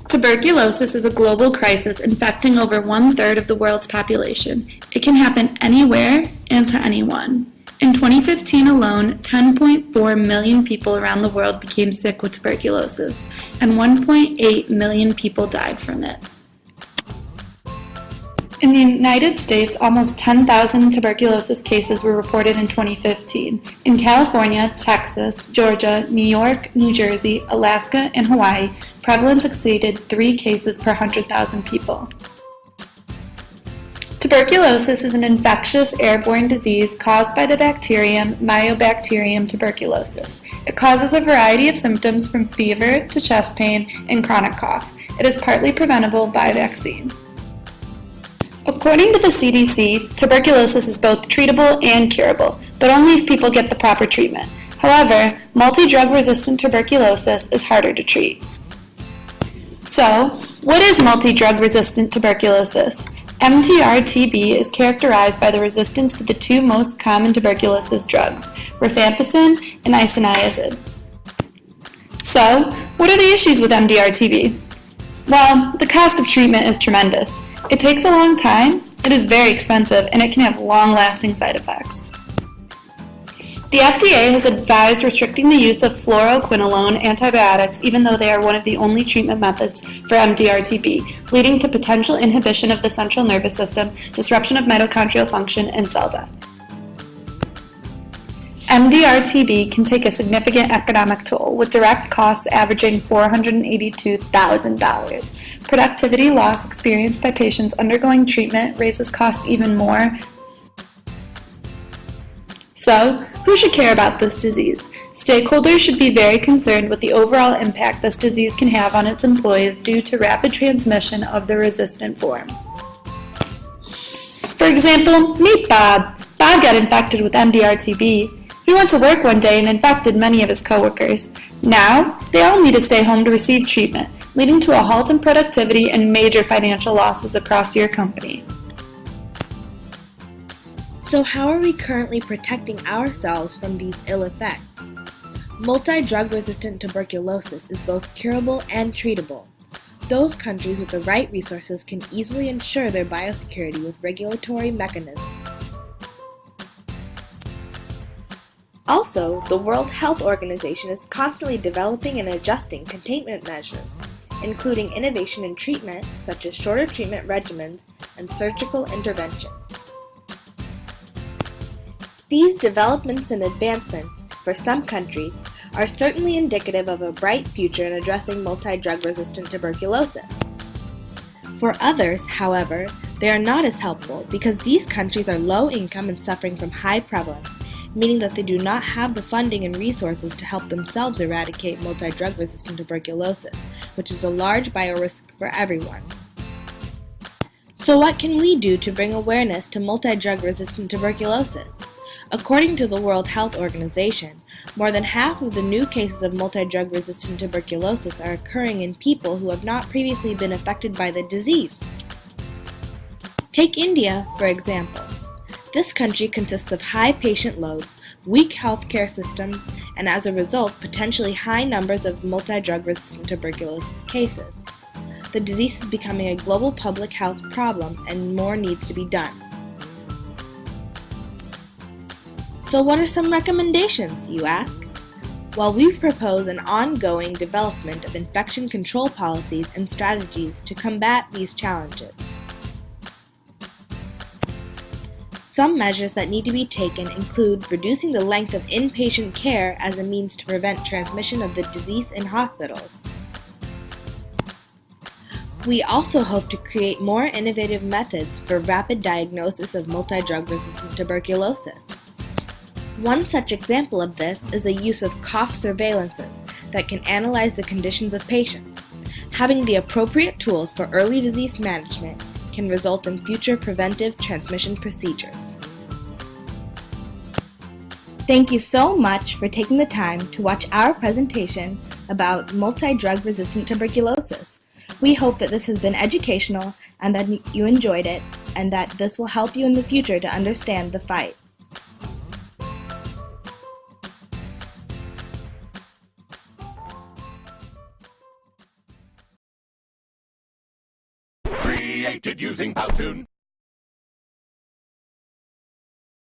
Tuberculosis is a global crisis infecting over 1/3 of the world's population. It can happen anywhere and to anyone. In 2015 alone, 10.4 million people around the world became sick with tuberculosis, and 1.8 million people died from it. In the United States, almost 10,000 tuberculosis cases were reported in 2015. In California, Texas, Georgia, New York, New Jersey, Alaska, and Hawaii, prevalence exceeded 3 cases per 100,000 people. Tuberculosis is an infectious airborne disease caused by the bacterium Mycobacterium tuberculosis. It causes a variety of symptoms from fever to chest pain and chronic cough. It is partly preventable by vaccine. According to the CDC, tuberculosis is both treatable and curable, but only if people get the proper treatment. However, multi-drug resistant tuberculosis is harder to treat. So, what is multi-drug resistant tuberculosis? MTR-TB is characterized by the resistance to the 2 most common tuberculosis drugs, rifampicin and isoniazid. So, what are the issues with MDR-TB? Well, the cost of treatment is tremendous. It takes a long time, it is very expensive, and it can have long-lasting side effects. The FDA has advised restricting the use of fluoroquinolone antibiotics even though they are one of the only treatment methods for MDR-TB, leading to potential inhibition of the central nervous system, disruption of mitochondrial function, and cell death. MDR-TB can take a significant economic toll, with direct costs averaging $482,000. Productivity loss experienced by patients undergoing treatment raises costs even more. So, who should care about this disease? Stakeholders should be very concerned with the overall impact this disease can have on its employees due to rapid transmission of the resistant form. For example, meet Bob. Bob got infected with MDR-TB. He went to work one day and infected many of his coworkers. Now, they all need to stay home to receive treatment, leading to a halt in productivity and major financial losses across your company. So how are we currently protecting ourselves from these ill effects? Multi-drug resistant tuberculosis is both curable and treatable. Those countries with the right resources can easily ensure their biosecurity with regulatory mechanisms. Also, the World Health Organization is constantly developing and adjusting containment measures, including innovation in treatment such as shorter treatment regimens and surgical interventions. These developments and advancements, for some countries, are certainly indicative of a bright future in addressing multi-drug resistant tuberculosis. For others, however, they are not as helpful because these countries are low income and suffering from high prevalence, meaning that they do not have the funding and resources to help themselves eradicate multi-drug resistant tuberculosis, which is a large biorisk for everyone. So what can we do to bring awareness to multi-drug resistant tuberculosis? According to the World Health Organization, more than half of the new cases of multi-drug resistant tuberculosis are occurring in people who have not previously been affected by the disease. Take India, for example. This country consists of high patient loads, weak healthcare systems, and as a result, potentially high numbers of multi-drug resistant tuberculosis cases. The disease is becoming a global public health problem and more needs to be done. So what are some recommendations, you ask? Well, we propose an ongoing development of infection control policies and strategies to combat these challenges. Some measures that need to be taken include reducing the length of inpatient care as a means to prevent transmission of the disease in hospitals. We also hope to create more innovative methods for rapid diagnosis of multi-drug resistant tuberculosis. One such example of this is the use of cough surveillances that can analyze the conditions of patients. Having the appropriate tools for early disease management can result in future preventive transmission procedures. Thank you so much for taking the time to watch our presentation about multi-drug resistant tuberculosis. We hope that this has been educational and that you enjoyed it, and that this will help you in the future to understand the fight. created using Powtoon.